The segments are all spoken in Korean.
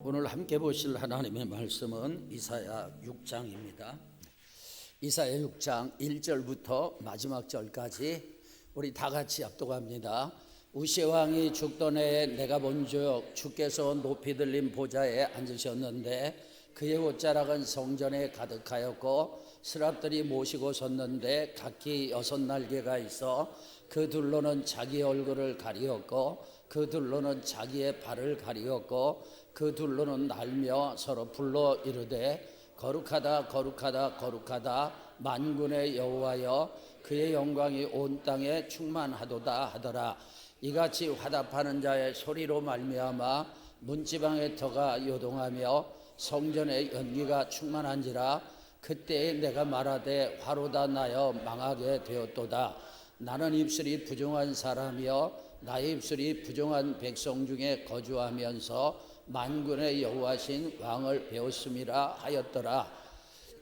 오늘 함께 보실 하나님의 말씀은 이사야 6장입니다. 이사야 6장 1절부터 마지막 절까지 우리 다 같이 합독합니다. 우시아 왕이 죽던 해에 내가 본즉 주께서 높이 들린 보좌에 앉으셨는데 그의 옷자락은 성전에 가득하였고 스랍들이 모시고 섰는데 각기 6날개가 있어 그 둘로는 자기 얼굴을 가리었고 그 둘로는 자기의 발을 가리었고 그 둘로는 날며 서로 불러 이르되 거룩하다 거룩하다 거룩하다 만군의 여호와여 그의 영광이 온 땅에 충만하도다 하더라. 이같이 화답하는 자의 소리로 말미암아 문지방의 터가 요동하며 성전의 연기가 충만한지라. 그때에 내가 말하되 화로다 나여 망하게 되었도다. 나는 입술이 부정한 사람이여 나의 입술이 부정한 백성 중에 거주하면서 만군의 여호와신 왕을 배웠음이라 하였더라.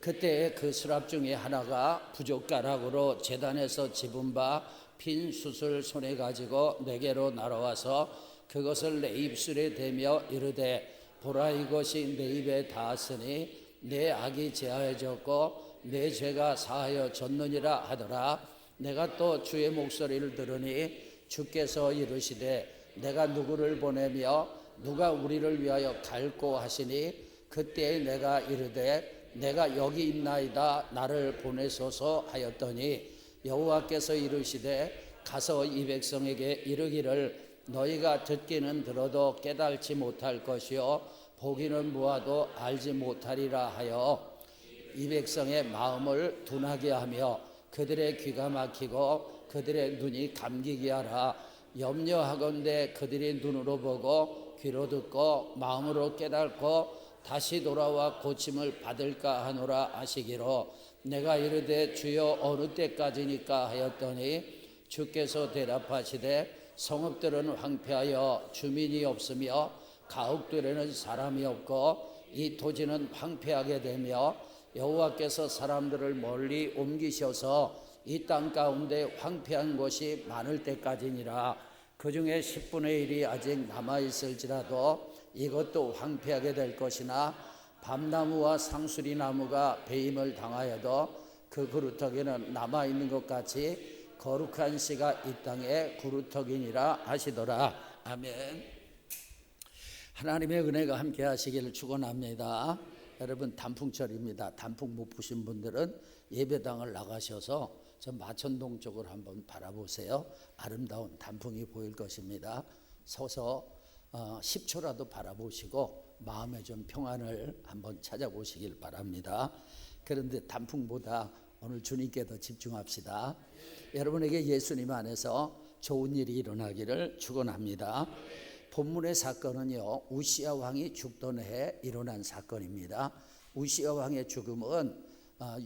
그때 그 스랍 중에 하나가 부젓가락으로 제단에서 집은 바 핀 숯을 손에 가지고 내게로 날아와서 그것을 내 입술에 대며 이르되 보라 이것이 내 입에 닿았으니 내 악이 제하여졌고 내 죄가 사하여졌느니라 하더라. 내가 또 주의 목소리를 들으니 주께서 이르시되 내가 누구를 보내며 누가 우리를 위하여 갈고 하시니 그때에 내가 이르되 내가 여기 있나이다 나를 보내소서 하였더니 여호와께서 이르시되 가서 이 백성에게 이르기를 너희가 듣기는 들어도 깨달지 못할 것이요 보기는 보아도 알지 못하리라 하여 이 백성의 마음을 둔하게 하며 그들의 귀가 막히고 그들의 눈이 감기게 하라. 염려하건대 그들이 눈으로 보고 귀로 듣고 마음으로 깨닫고 다시 돌아와 고침을 받을까 하노라 하시기로 내가 이르되 주여 어느 때까지니까 하였더니 주께서 대답하시되 성읍들은 황폐하여 주민이 없으며 가옥들에는 사람이 없고 이 토지는 황폐하게 되며 여호와께서 사람들을 멀리 옮기셔서 이 땅 가운데 황폐한 곳이 많을 때까지니라. 그 중에 10분의 1이 아직 남아있을지라도 이것도 황폐하게 될 것이나 밤나무와 상수리나무가 배임을 당하여도 그 그루터기는 남아있는 것 같이 거룩한 씨가 이 땅에 그루터기니라 하시더라. 아멘. 하나님의 은혜가 함께 하시기를 축원합니다. 여러분 단풍철입니다. 단풍 못 보신 분들은 예배당을 나가셔서 저 마천동 쪽을 한번 바라보세요. 아름다운 단풍이 보일 것입니다. 서서 10초라도 바라보시고 마음에 좀 평안을 한번 찾아보시길 바랍니다. 그런데 단풍보다 오늘 주님께 더 집중합시다. 여러분에게 예수님 안에서 좋은 일이 일어나기를 축원합니다. 본문의 사건은요 우시아 왕이 죽던 해에 일어난 사건입니다. 우시아 왕의 죽음은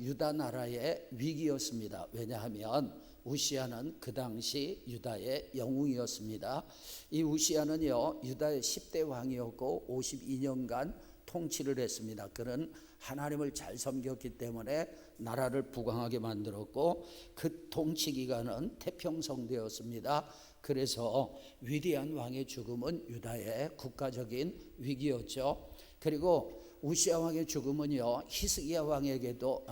유다 나라의 위기였습니다. 왜냐하면 우시아는 그 당시 유다의 영웅이었습니다. 이 우시아는요 유다의 10대 왕이었고 52년간 통치를 했습니다. 그는 하나님을 잘 섬겼기 때문에 나라를 부강하게 만들었고 그 통치 기간은 태평성대였습니다. 그래서 위대한 왕의 죽음은 유다의 국가적인 위기였죠. 그리고 우시아 왕의 죽음은요 히스기야 왕에게도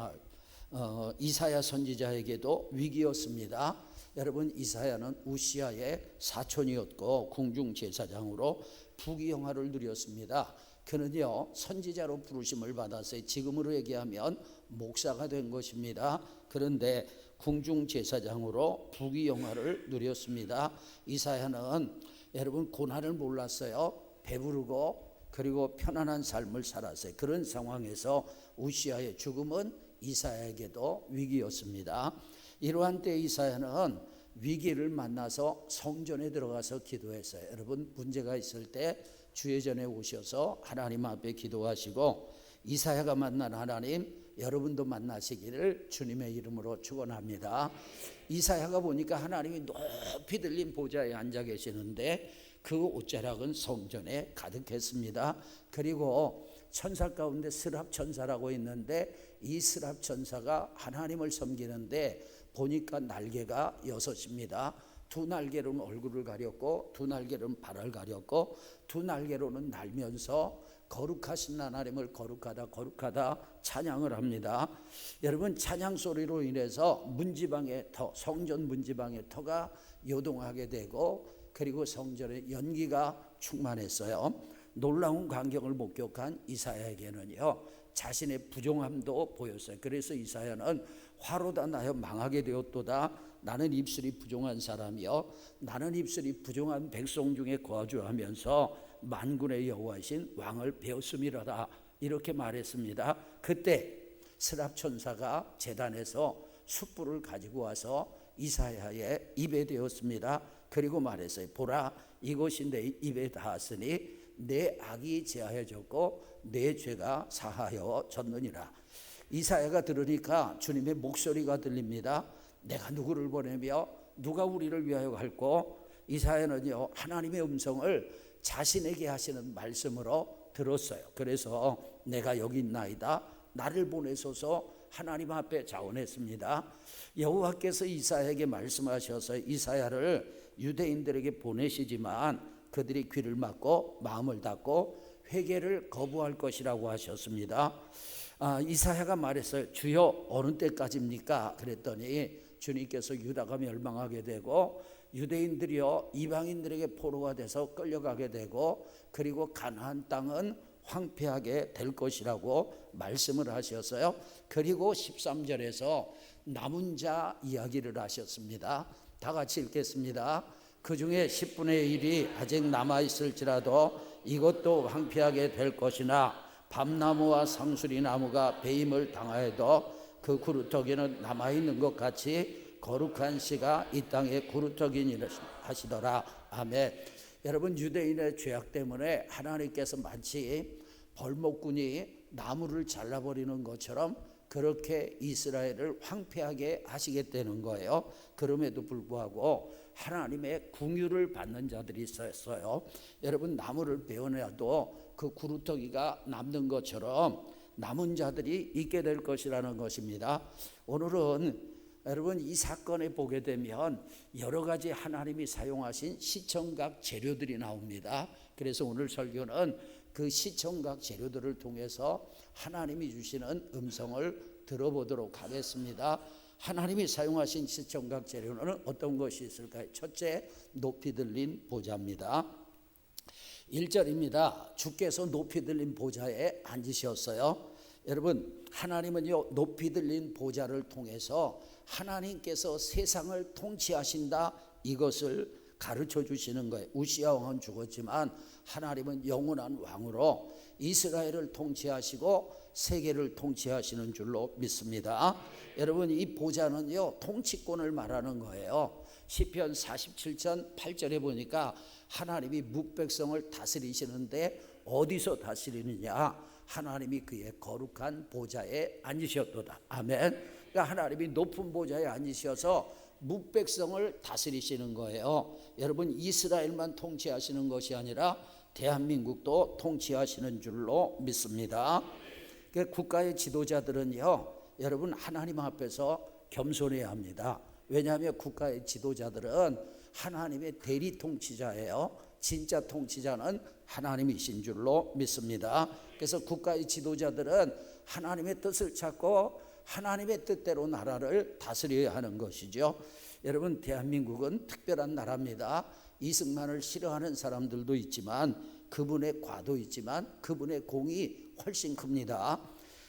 이사야 선지자에게도 위기였습니다. 여러분 이사야는 우시아의 사촌이었고 궁중 제사장으로 부귀영화를 누렸습니다. 그는요 선지자로 부르심을 받았어요. 지금으로 얘기하면 목사가 된 것입니다. 그런데 궁중 제사장으로 부귀영화를 누렸습니다. 이사야는 여러분 고난을 몰랐어요. 배부르고 그리고 편안한 삶을 살았어요. 그런 상황에서 우시아의 죽음은 이사야에게도 위기였습니다. 이러한 때 이사야는 위기를 만나서 성전에 들어가서 기도했어요. 여러분 문제가 있을 때 주의 전에 오셔서 하나님 앞에 기도하시고 이사야가 만난 하나님 여러분도 만나시기를 주님의 이름으로 축원합니다. 이사야가 보니까 하나님이 높이 들린 보좌에 앉아 계시는데 그 옷자락은 성전에 가득했습니다. 그리고 천사 가운데 스랍 천사라고 있는데 이 스랍 천사가 하나님을 섬기는데 보니까 날개가 6입니다. 두 날개로는 얼굴을 가렸고 두 날개로는 발을 가렸고 두 날개로는 날면서 거룩하신 하나님을 거룩하다 거룩하다 찬양을 합니다. 여러분, 찬양 소리로 인해서 문지방의 터, 성전 문지방의 터가 요동하게 되고, 그리고 성전에 연기가 충만했어요. 놀라운 광경을 목격한 이사야에게는요, 자신의 부정함도 보였어요. 그래서 이사야는 화로다 나여 망하게 되었도다. 나는 입술이 부정한 사람이요, 나는 입술이 부정한 백성 중에 거주하면서 만군의 여호와이신 왕을 배웠음이로다, 이렇게 말했습니다. 그때 스랍 천사가 제단에서 숯불을 가지고 와서 이사야의 입에 대었습니다. 그리고 말했어요. 보라, 이것이 내 입에 닿았으니 내 악이 제하여졌고 내 죄가 사하여졌느니라. 이사야가 들으니까 주님의 목소리가 들립니다. 내가 누구를 보내며 누가 우리를 위하여 갈고? 이사야는요, 하나님의 음성을 자신에게 하시는 말씀으로 들었어요. 그래서 내가 여기 있나이다, 나를 보내소서 하나님 앞에 자원했습니다. 여호와께서 이사야에게 말씀하셔서 이사야를 유대인들에게 보내시지만 그들이 귀를 막고 마음을 닫고 회개를 거부할 것이라고 하셨습니다. 이사야가 말했어요. 주여, 어느 때까지입니까? 그랬더니 주님께서 유다가 멸망하게 되고 유대인들이요 이방인들에게 포로가 돼서 끌려가게 되고, 그리고 가나안 땅은 황폐하게 될 것이라고 말씀을 하셨어요. 그리고 13절에서 남은 자 이야기를 하셨습니다. 다 같이 읽겠습니다. 그 중에 10분의 1이 아직 남아있을지라도 이것도 황폐하게 될 것이나 밤나무와 상수리 나무가 배임을 당하여도 그 구루터기는 남아있는 것 같이 거룩한 씨가 이 땅에 구루터기니 하시더라. 아멘. 여러분, 유대인의 죄악 때문에 하나님께서 마치 벌목꾼이 나무를 잘라버리는 것처럼 그렇게 이스라엘을 황폐하게 하시겠다는 거예요. 그럼에도 불구하고 하나님의 긍휼을 받는 자들이 있었어요. 여러분, 나무를 베어내도 그 구루터기가 남는 것처럼 남은 자들이 있게 될 것이라는 것입니다. 오늘은 여러분, 이 사건에 보게 되면 여러 가지 하나님이 사용하신 시청각 재료들이 나옵니다. 그래서 오늘 설교는 그 시청각 재료들을 통해서 하나님이 주시는 음성을 들어보도록 하겠습니다. 하나님이 사용하신 시청각 재료는 어떤 것이 있을까요? 첫째, 높이 들린 보좌입니다. 1절입니다. 주께서 높이 들린 보좌에 앉으셨어요. 여러분, 하나님은요, 높이 들린 보좌를 통해서 하나님께서 세상을 통치하신다, 이것을 가르쳐 주시는 거예요. 우시야 왕은 죽었지만 하나님은 영원한 왕으로 이스라엘을 통치하시고 세계를 통치하시는 줄로 믿습니다. 여러분, 이 보좌는요, 통치권을 말하는 거예요. 시편 47편 8절에 보니까 하나님이 묵백성을 다스리시는데 어디서 다스리느냐? 하나님이 그의 거룩한 보좌에 앉으셨도다. 아멘. 그러니까 하나님이 높은 보좌에 앉으셔서 묵백성을 다스리시는 거예요. 여러분, 이스라엘만 통치하시는 것이 아니라 대한민국도 통치하시는 줄로 믿습니다. 그러니까 국가의 지도자들은요, 여러분, 하나님 앞에서 겸손해야 합니다. 왜냐하면 국가의 지도자들은 하나님의 대리 통치자예요. 진짜 통치자는 하나님이신 줄로 믿습니다. 그래서 국가의 지도자들은 하나님의 뜻을 찾고 하나님의 뜻대로 나라를 다스려야 하는 것이죠. 여러분, 대한민국은 특별한 나라입니다. 이승만을 싫어하는 사람들도 있지만, 그분의 과도 있지만 그분의 공이 훨씬 큽니다.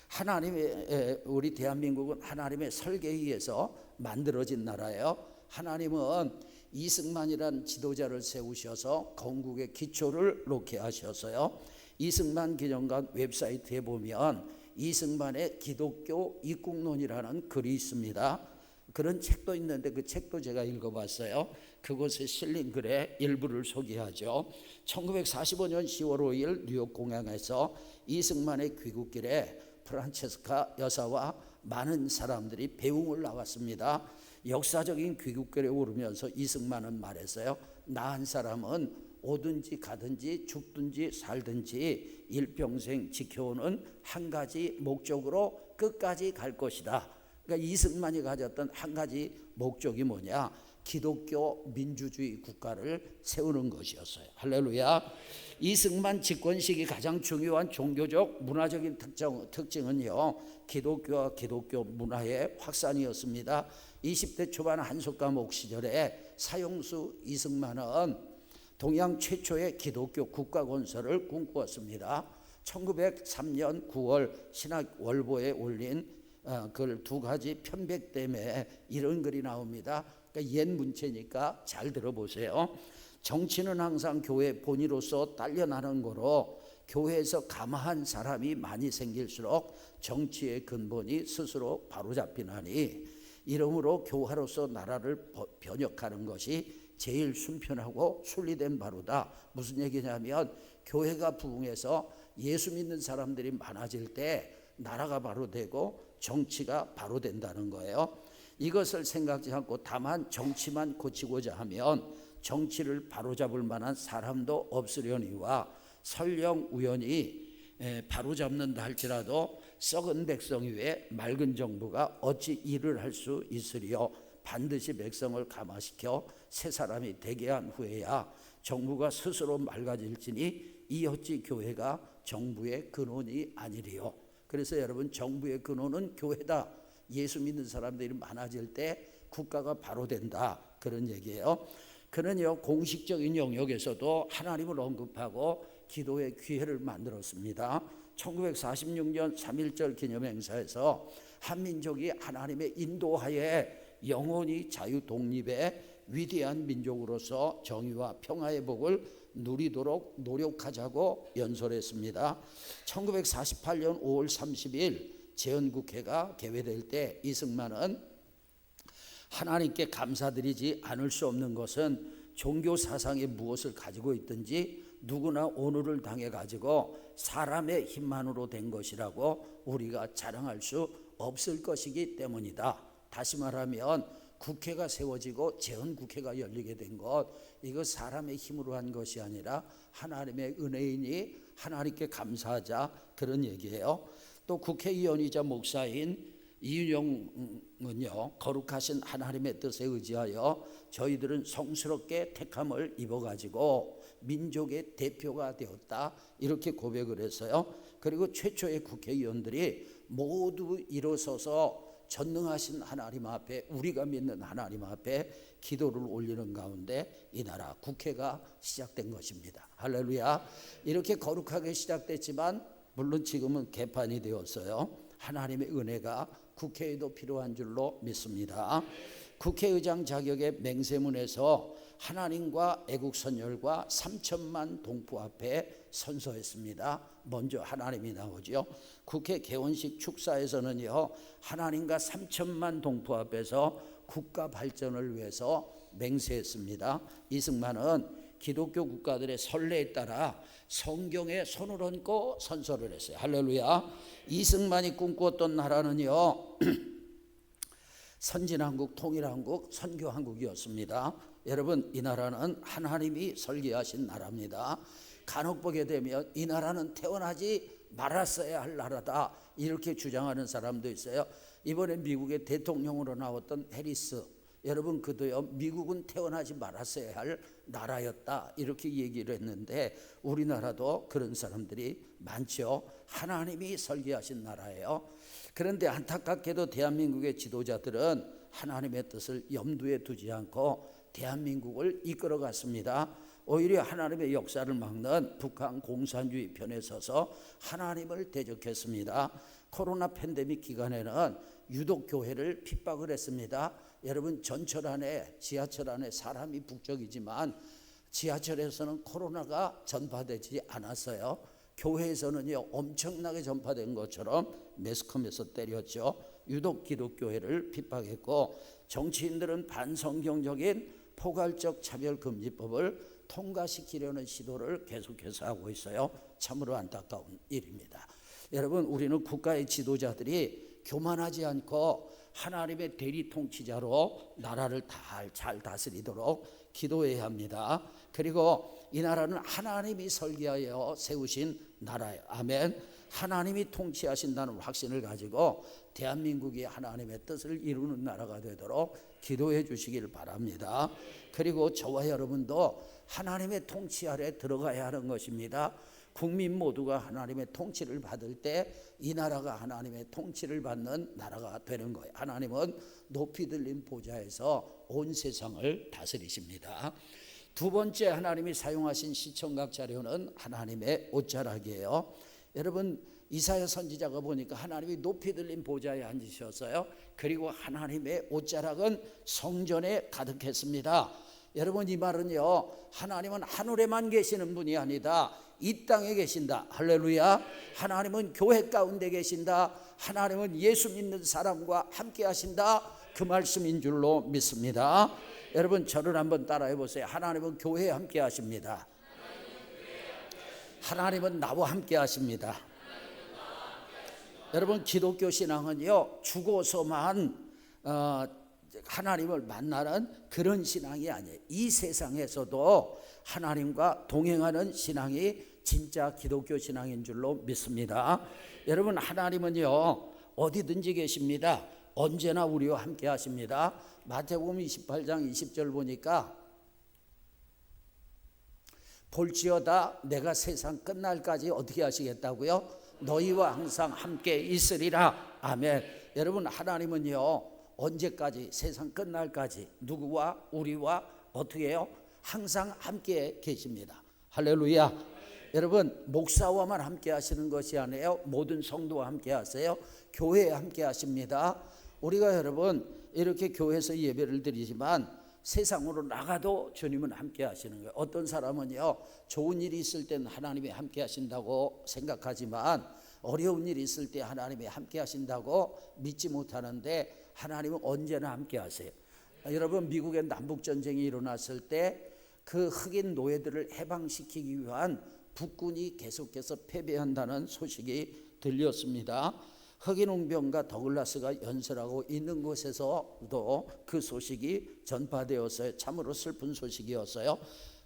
하나님의, 우리 대한민국은 하나님의 설계에 의해서 만들어진 나라예요. 하나님은 이승만이란 지도자를 세우셔서 건국의 기초를 놓게 하셔서요, 이승만 기념관 웹사이트에 보면 이승만의 기독교 입국론이라는 글이 있습니다. 그런 책도 있는데 그 책도 제가 읽어봤어요. 그곳에 실린 글의 일부를 소개하죠. 1945년 10월 5일 뉴욕 공항에서 이승만의 귀국길에 프란체스카 여사와 많은 사람들이 배웅을 나왔습니다. 역사적인 귀국길에 오르면서 이승만은 말했어요. 나 한 사람은 오든지 가든지 죽든지 살든지 일평생 지켜오는 한 가지 목적으로 끝까지 갈 것이다. 그러니까 이승만이 가졌던 한 가지 목적이 뭐냐? 기독교 민주주의 국가를 세우는 것이었어요. 할렐루야. 이승만 집권식이 가장 중요한 종교적 문화적인 특징은요, 기독교와 기독교 문화의 확산이었습니다. 20대 초반 한석과목 시절에 사형수 이승만은 동양 최초의 기독교 국가 건설을 꿈꾸었습니다. 1903년 9월 신학월보에 올린 글 두 가지 편백댐에 이런 글이 나옵니다. 그러니까 옛 문체니까 잘 들어보세요. 정치는 항상 교회 본의로서 딸려나는 거로 교회에서 감화한 사람이 많이 생길수록 정치의 근본이 스스로 바로잡히나니 이러므로 교화로서 나라를 변혁하는 것이 제일 순편하고 순리된 바로다. 무슨 얘기냐면 교회가 부흥해서 예수 믿는 사람들이 많아질 때 나라가 바로 되고 정치가 바로 된다는 거예요. 이것을 생각지 않고 다만 정치만 고치고자 하면 정치를 바로잡을 만한 사람도 없으려니와 설령 우연히 바로잡는다 할지라도 썩은 백성 위에 맑은 정부가 어찌 일을 할 수 있으리요. 반드시 백성을 감화시켜 새 사람이 되게 한 후에야 정부가 스스로 맑아질지니 이 어찌 교회가 정부의 근원이 아니리요. 그래서 여러분, 정부의 근원은 교회다. 예수 믿는 사람들이 많아질 때 국가가 바로 된다, 그런 얘기예요. 그는요, 공식적인 영역에서도 하나님을 언급하고 기도의 기회를 만들었습니다. 1946년 3.1절 기념행사에서 한민족이 하나님의 인도하에 영원히 자유 독립의 위대한 민족으로서 정의와 평화의 복을 누리도록 노력하자고 연설했습니다. 1948년 5월 30일 재헌국회가 개회될 때 이승만은 하나님께 감사드리지 않을 수 없는 것은 종교 사상에 무엇을 가지고 있든지 누구나 오늘을 당해 가지고 사람의 힘만으로 된 것이라고 우리가 자랑할 수 없을 것이기 때문이다. 다시 말하면 국회가 세워지고 재헌국회가 열리게 된 것, 이거 사람의 힘으로 한 것이 아니라 하나님의 은혜이니 하나님께 감사하자, 그런 얘기예요. 또 국회의원이자 목사인 이윤영은요, 거룩하신 하나님의 뜻에 의지하여 저희들은 성스럽게 택함을 입어가지고 민족의 대표가 되었다, 이렇게 고백을 했어요. 그리고 최초의 국회의원들이 모두 일어서서 전능하신 하나님 앞에, 우리가 믿는 하나님 앞에 기도를 올리는 가운데 이 나라 국회가 시작된 것입니다. 할렐루야. 이렇게 거룩하게 시작됐지만 물론 지금은 개판이 되었어요. 하나님의 은혜가 국회에도 필요한 줄로 믿습니다. 국회의장 자격의 맹세문에서 하나님과 애국선열과 3천만 동포 앞에 선서했습니다. 먼저 하나님이 나오죠. 국회 개원식 축사에서는요, 하나님과 3천만 동포 앞에서 국가 발전을 위해서 맹세했습니다. 이승만은 기독교 국가들의 선례에 따라 성경에 손을 얹고 선서를 했어요. 할렐루야. 이승만이 꿈꾸었던 나라는요, 선진한국, 통일한국, 선교한국이었습니다. 여러분, 이 나라는 하나님이 설계하신 나라입니다. 간혹 보게 되면 이 나라는 태어나지 말았어야 할 나라다, 이렇게 주장하는 사람도 있어요. 이번에 미국의 대통령으로 나왔던 해리스, 여러분, 그도요, 미국은 태어나지 말았어야 할 나라였다, 이렇게 얘기를 했는데 우리나라도 그런 사람들이 많죠. 하나님이 설계하신 나라예요. 그런데 안타깝게도 대한민국의 지도자들은 하나님의 뜻을 염두에 두지 않고 대한민국을 이끌어갔습니다. 오히려 하나님의 역사를 막는 북한 공산주의 편에 서서 하나님을 대적했습니다. 코로나 팬데믹 기간에는 유독 교회를 핍박을 했습니다. 여러분, 전철 안에, 지하철 안에 사람이 북적이지만 지하철에서는 코로나가 전파되지 않았어요. 교회에서는요, 엄청나게 전파된 것처럼 매스컴에서 때렸죠. 유독 기독교회를 핍박했고, 정치인들은 반성경적인 포괄적 차별금지법을 통과시키려는 시도를 계속해서 하고 있어요. 참으로 안타까운 일입니다. 여러분, 우리는 국가의 지도자들이 교만하지 않고 하나님의 대리 통치자로 나라를 잘 다스리도록 기도해야 합니다. 그리고 이 나라는 하나님이 설계하여 세우신 나라예요. 아멘. 하나님이 통치하신다는 확신을 가지고 대한민국이 하나님의 뜻을 이루는 나라가 되도록 기도해 주시길 바랍니다. 그리고 저와 여러분도 하나님의 통치 아래 들어가야 하는 것입니다. 국민 모두가 하나님의 통치를 받을 때 이 나라가 하나님의 통치를 받는 나라가 되는 거예요. 하나님은 높이 들린 보좌에서 온 세상을 다스리십니다. 두 번째 하나님이 사용하신 시청각 자료는 하나님의 옷자락이에요. 여러분, 이사야 선지자가 보니까 하나님이 높이 들린 보좌에 앉으셨어요. 그리고 하나님의 옷자락은 성전에 가득했습니다. 여러분, 이 말은요, 하나님은 하늘에만 계시는 분이 아니다, 이 땅에 계신다. 할렐루야. 하나님은 교회 가운데 계신다. 하나님은 예수 믿는 사람과 함께 하신다. 그 말씀인 줄로 믿습니다. 여러분, 저를 한번 따라해 보세요. 하나님은 교회에 함께 하십니다. 하나님은 나와 함께 하십니다. 여러분, 기독교 신앙은요, 죽어서만 하나님을 만나는 그런 신앙이 아니에요. 이 세상에서도 하나님과 동행하는 신앙이 진짜 기독교 신앙인 줄로 믿습니다. 여러분, 하나님은요, 어디든지 계십니다. 언제나 우리와 함께 하십니다. 마태복음 28장 20절 보니까 볼지어다 내가 세상 끝날까지 어떻게 하시겠다고요? 너희와 항상 함께 있으리라. 아멘. 여러분, 하나님은요, 언제까지? 세상 끝날까지 누구와? 우리와 어떻게 해요? 항상 함께 계십니다. 할렐루야. 여러분, 목사와만 함께 하시는 것이 아니에요. 모든 성도와 함께 하세요. 교회에 함께 하십니다. 우리가 여러분 이렇게 교회에서 예배를 드리지만 세상으로 나가도 주님은 함께 하시는 거예요. 어떤 사람은요, 좋은 일이 있을 때는 하나님이 함께 하신다고 생각하지만 어려운 일이 있을 때 하나님이 함께 하신다고 믿지 못하는데 하나님은 언제나 함께 하세요. 여러분, 미국의 남북전쟁이 일어났을 때 그 흑인 노예들을 해방시키기 위한 북군이 계속해서 패배한다는 소식이 들렸습니다. 흑인 웅병과 더글라스가 연설하고 있는 곳에서도 그 소식이 전파되었어요. 참으로 슬픈 소식이었어요.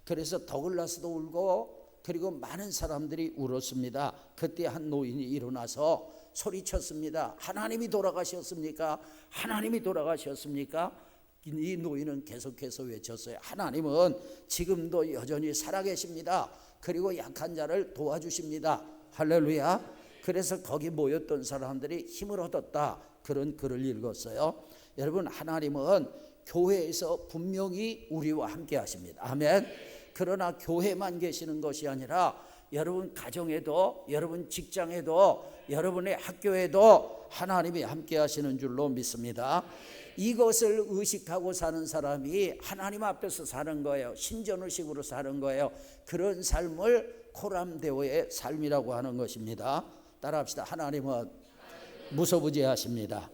그래서 더글라스도 울고 그리고 많은 사람들이 울었습니다. 그때 한 노인이 일어나서 소리쳤습니다. 하나님이 돌아가셨습니까? 하나님이 돌아가셨습니까? 이 노인은 계속해서 외쳤어요. 하나님은 지금도 여전히 살아계십니다. 그리고 약한 자를 도와주십니다. 할렐루야. 그래서 거기 모였던 사람들이 힘을 얻었다, 그런 글을 읽었어요. 여러분, 하나님은 교회에서 분명히 우리와 함께 하십니다. 아멘. 그러나 교회만 계시는 것이 아니라 여러분 가정에도, 여러분 직장에도, 여러분의 학교에도 하나님이 함께 하시는 줄로 믿습니다. 이것을 의식하고 사는 사람이 하나님 앞에서 사는 거예요. 신전의식으로 사는 거예요. 그런 삶을 코람데오의 삶이라고 하는 것입니다. 따라합시다. 하나님은 무소부지하십니다.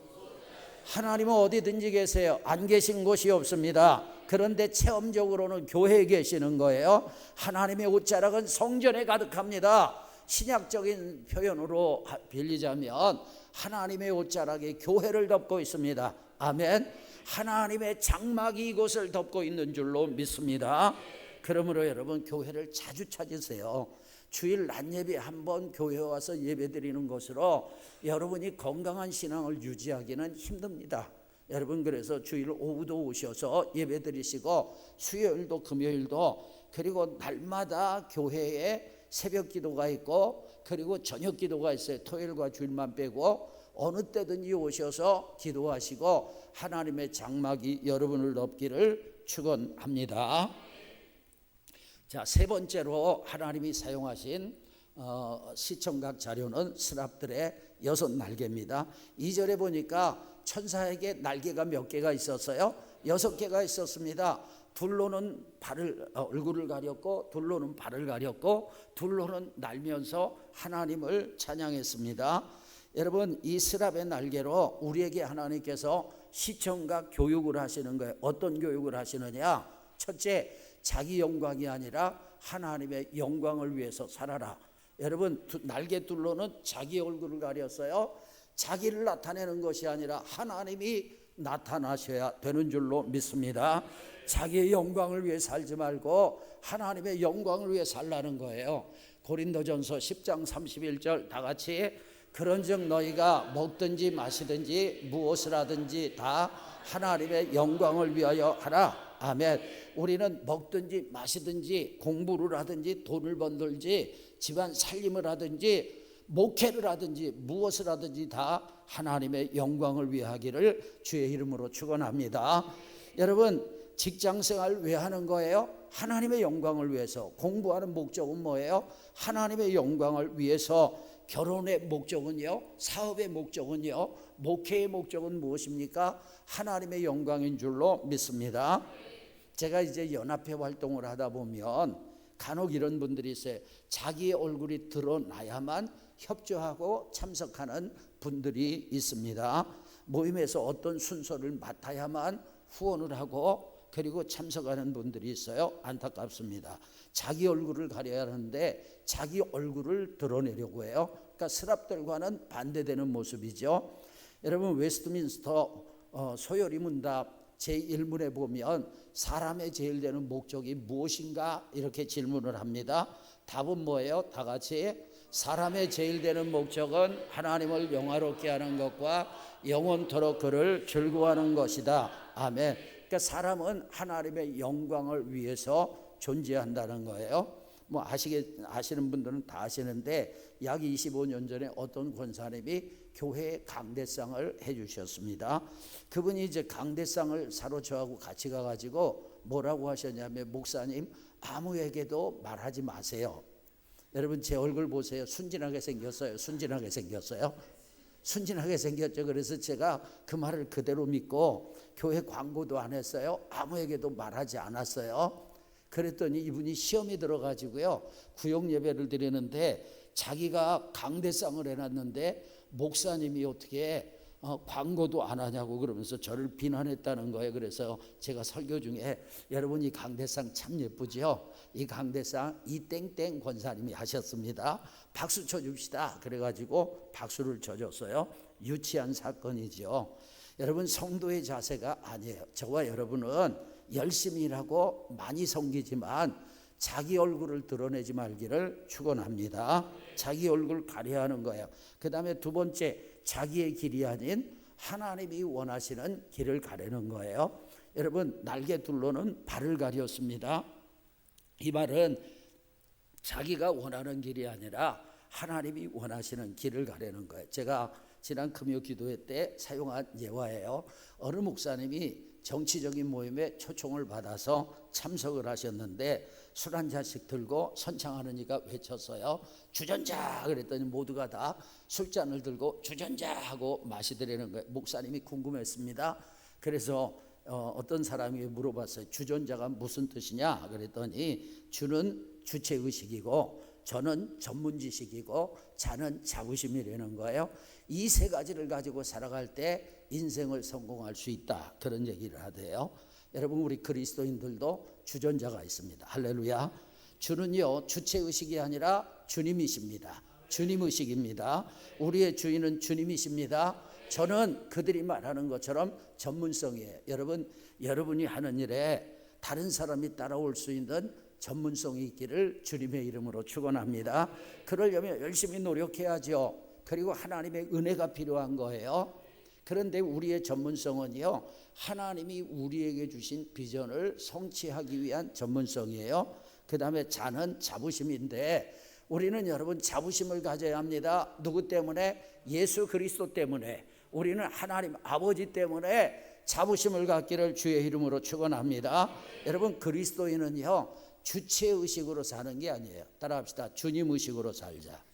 하나님은 어디든지 계세요. 안 계신 곳이 없습니다. 그런데 체험적으로는 교회에 계시는 거예요. 하나님의 옷자락은 성전에 가득합니다. 신약적인 표현으로 빌리자면 하나님의 옷자락이 교회를 덮고 있습니다. 아멘. 하나님의 장막이 이곳을 덮고 있는 줄로 믿습니다. 그러므로 여러분, 교회를 자주 찾으세요. 주일 낮 예배 한번 교회에 와서 예배 드리는 것으로 여러분이 건강한 신앙을 유지하기는 힘듭니다. 여러분, 그래서 주일 오후도 오셔서 예배 드리시고 수요일도 금요일도, 그리고 날마다 교회에 새벽 기도가 있고 그리고 저녁 기도가 있어요. 토요일과 주일만 빼고 어느 때든지 오셔서 기도하시고 하나님의 장막이 여러분을 덮기를 축원합니다. 자, 세 번째로 하나님이 사용하신 시청각 자료는 스랍들의 6날개입니다. 2절에 보니까 천사에게 날개가 몇 개가 있었어요? 6개가 있었습니다. 둘로는 얼굴을 가렸고 둘로는 발을 가렸고 둘로는 날면서 하나님을 찬양했습니다. 여러분, 이 스랍의 날개로 우리에게 하나님께서 시청각 교육을 하시는 거예요. 어떤 교육을 하시느냐? 첫째, 자기 영광이 아니라 하나님의 영광을 위해서 살아라. 여러분, 날개 둘로는 자기 얼굴을 가렸어요. 자기를 나타내는 것이 아니라 하나님이 나타나셔야 되는 줄로 믿습니다. 자기의 영광을 위해 살지 말고 하나님의 영광을 위해 살라는 거예요. 고린도전서 10장 31절 다 같이 그런즉 너희가 먹든지 마시든지 무엇을 하든지 다 하나님의 영광을 위하여 하라. 아멘. 우리는 먹든지 마시든지 공부를 하든지 돈을 번들지 집안 살림을 하든지 목회를 하든지 무엇을 하든지 다 하나님의 영광을 위해 하기를 주의 이름으로 축원합니다. 여러분, 직장생활 왜 하는 거예요? 하나님의 영광을 위해서. 공부하는 목적은 뭐예요? 하나님의 영광을 위해서. 결혼의 목적은요, 사업의 목적은요, 목회의 목적은 무엇입니까? 하나님의 영광인 줄로 믿습니다. 제가 이제 연합회 활동을 하다 보면 간혹 이런 분들이 있어요. 자기의 얼굴이 드러나야만 협조하고 참석하는 분들이 있습니다. 모임에서 어떤 순서를 맡아야만 후원을 하고 그리고 참석하는 분들이 있어요. 안타깝습니다. 자기 얼굴을 가려야 하는데 자기 얼굴을 드러내려고 해요. 그러니까 스랍들과는 반대되는 모습이죠. 여러분, 웨스트민스터 소요리 문답 제1문에 보면 사람의 제일 되는 목적이 무엇인가 이렇게 질문을 합니다. 답은 뭐예요? 다 같이 사람의 제일 되는 목적은 하나님을 영화롭게 하는 것과 영원토록 그를 즐거워하는 것이다. 아멘. 그러니까 사람은 하나님의 영광을 위해서 존재한다는 거예요. 뭐 아시는 분들은 다 아시는데 약 25년 전에 어떤 권사님이 교회에 강대상을 해주셨습니다. 그분이 이제 강대상을 사러 저하고 같이 가가지고 뭐라고 하셨냐면, 목사님 아무에게도 말하지 마세요. 여러분, 제 얼굴 보세요. 순진하게 생겼어요. 순진하게 생겼어요. 순진하게 생겼죠. 그래서 제가 그 말을 그대로 믿고 교회 광고도 안 했어요. 아무에게도 말하지 않았어요. 그랬더니 이분이 시험이 들어가지고요, 구역 예배를 드리는데 자기가 강대상을 해놨는데 목사님이 어떻게 광고도 안 하냐고 그러면서 저를 비난했다는 거예요. 그래서 제가 설교 중에, 여러분 이 강대상 참 예쁘죠? 이 강대상 이땡땡 권사님이 하셨습니다. 박수 쳐줍시다. 그래가지고 박수를 쳐줬어요. 유치한 사건이죠. 여러분, 성도의 자세가 아니에요. 저와 여러분은 열심히 일하고 많이 섬기지만 자기 얼굴을 드러내지 말기를 축원합니다. 자기 얼굴 가려야 하는 거예요. 그 다음에 두 번째, 자기의 길이 아닌 하나님이 원하시는 길을 가려는 거예요. 여러분, 날개 둘로는 발을 가렸습니다. 이 말은 자기가 원하는 길이 아니라 하나님이 원하시는 길을 가려는 거예요. 제가 지난 금요 기도회 때 사용한 예화예요. 어느 목사님이 정치적인 모임에 초청을 받아서 참석을 하셨는데 술 한 잔씩 들고 선창하느니까 외쳤어요. 주전자. 그랬더니 모두가 다 술잔을 들고 주전자 하고 마시더라는 거예요. 목사님이 궁금했습니다. 그래서 어떤 사람이 물어봤어요. 주전자가 무슨 뜻이냐? 그랬더니 주는 주체의식이고 저는 전문지식이고 자는 자부심이라는 거예요. 이 세 가지를 가지고 살아갈 때 인생을 성공할 수 있다, 그런 얘기를 하대요. 여러분, 우리 그리스도인들도 주전자가 있습니다. 할렐루야. 주는요, 주체의식이 아니라 주님이십니다. 주님의식입니다. 우리의 주인은 주님이십니다. 저는 그들이 말하는 것처럼 전문성이에요. 여러분이 하는 일에 다른 사람이 따라올 수 있는 전문성이 있기를 주님의 이름으로 축원합니다. 그러려면 열심히 노력해야죠. 그리고 하나님의 은혜가 필요한 거예요. 그런데 우리의 전문성은요, 하나님이 우리에게 주신 비전을 성취하기 위한 전문성이에요. 그 다음에 자는 자부심인데, 우리는 여러분 자부심을 가져야 합니다. 누구 때문에? 예수 그리스도 때문에. 우리는 하나님 아버지 때문에 자부심을 갖기를 주의 이름으로 축원합니다. 여러분, 그리스도인은요, 주체의식으로 사는 게 아니에요. 따라합시다. 주님의식으로 살자.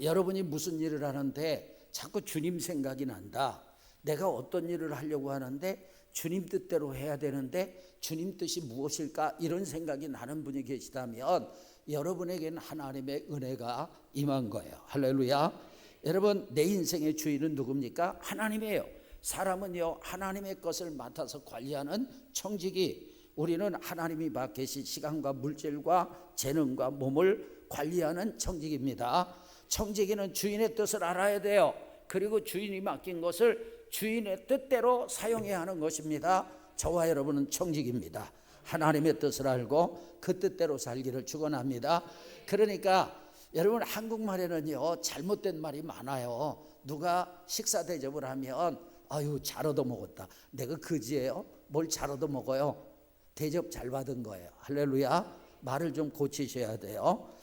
여러분이 무슨 일을 하는데 자꾸 주님 생각이 난다. 내가 어떤 일을 하려고 하는데 주님 뜻대로 해야 되는데 주님 뜻이 무엇일까? 이런 생각이 나는 분이 계시다면 여러분에게는 하나님의 은혜가 임한 거예요. 할렐루야. 여러분, 내 인생의 주인은 누굽니까? 하나님이에요. 사람은요, 하나님의 것을 맡아서 관리하는 청지기. 우리는 하나님이 맡기신 시간과 물질과 재능과 몸을 관리하는 청지기입니다. 청지기는 주인의 뜻을 알아야 돼요. 그리고 주인이 맡긴 것을 주인의 뜻대로 사용해야 하는 것입니다. 저와 여러분은 청지기입니다. 하나님의 뜻을 알고 그 뜻대로 살기를 축원합니다. 그러니까 여러분 한국말에는요 잘못된 말이 많아요. 누가 식사 대접을 하면 아유 잘 얻어먹었다. 내가 그지예요? 뭘 잘 얻어먹어요? 대접 잘 받은 거예요. 할렐루야. 말을 좀 고치셔야 돼요.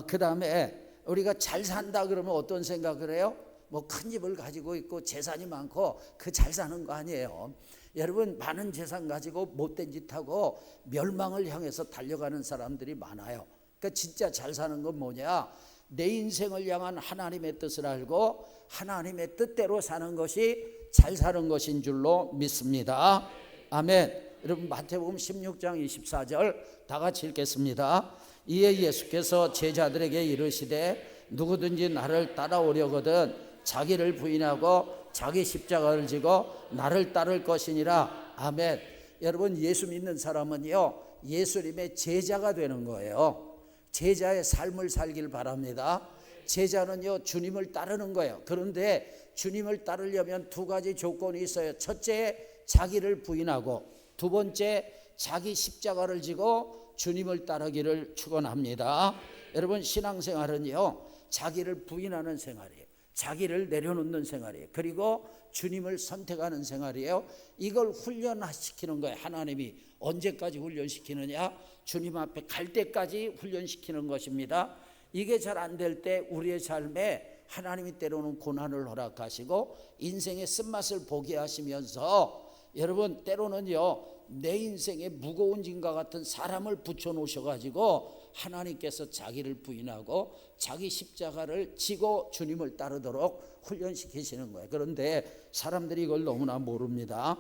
그 다음에 우리가 잘 산다 그러면 어떤 생각을 해요? 뭐 큰 집을 가지고 있고 재산이 많고 그 잘 사는 거 아니에요. 여러분 많은 재산 가지고 못된 짓 하고 멸망을 향해서 달려가는 사람들이 많아요. 그러니까 진짜 잘 사는 건 뭐냐? 내 인생을 향한 하나님의 뜻을 알고 하나님의 뜻대로 사는 것이 잘 사는 것인 줄로 믿습니다. 아멘. 여러분 마태복음 16장 24절 다 같이 읽겠습니다. 이에 예수께서 제자들에게 이르시되 누구든지 나를 따라오려거든 자기를 부인하고 자기 십자가를 지고 나를 따를 것이니라. 아멘. 여러분 예수 믿는 사람은요 예수님의 제자가 되는 거예요. 제자의 삶을 살길 바랍니다. 제자는요 주님을 따르는 거예요. 그런데 주님을 따르려면 두 가지 조건이 있어요. 첫째 자기를 부인하고 두 번째 자기 십자가를 지고 주님을 따르기를 축원합니다. 여러분 신앙생활은요 자기를 부인하는 생활이에요. 자기를 내려놓는 생활이에요. 그리고 주님을 선택하는 생활이에요. 이걸 훈련시키는 거예요. 하나님이 언제까지 훈련시키느냐? 주님 앞에 갈 때까지 훈련시키는 것입니다. 이게 잘 안 될 때 우리의 삶에 하나님이 때로는 고난을 허락하시고 인생의 쓴맛을 보게 하시면서 여러분 때로는요 내 인생에 무거운 짐과 같은 사람을 붙여놓으셔가지고 하나님께서 자기를 부인하고 자기 십자가를 지고 주님을 따르도록 훈련시키시는 거예요. 그런데 사람들이 이걸 너무나 모릅니다.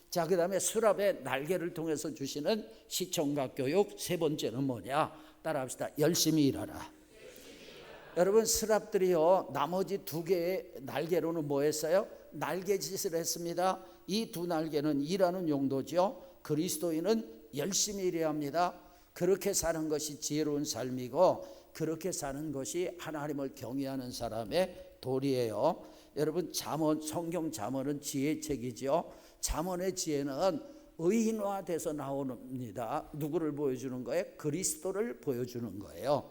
자, 그 다음에 수랍의 날개를 통해서 주시는 시청각 교육 세 번째는 뭐냐? 따라합시다. 열심히 일하라. 여러분 수랍들이요 나머지 두 개의 날개로는 뭐 했어요? 날개짓을 했습니다. 이 두 날개는 일하는 용도죠. 그리스도인은 열심히 일해야 합니다. 그렇게 사는 것이 지혜로운 삶이고 그렇게 사는 것이 하나님을 경외하는 사람의 도리예요. 여러분 잠언, 성경 잠언은 지혜의 책이죠. 잠언의 지혜는 의인화돼서 나옵니다. 누구를 보여주는 거예요? 그리스도를 보여주는 거예요.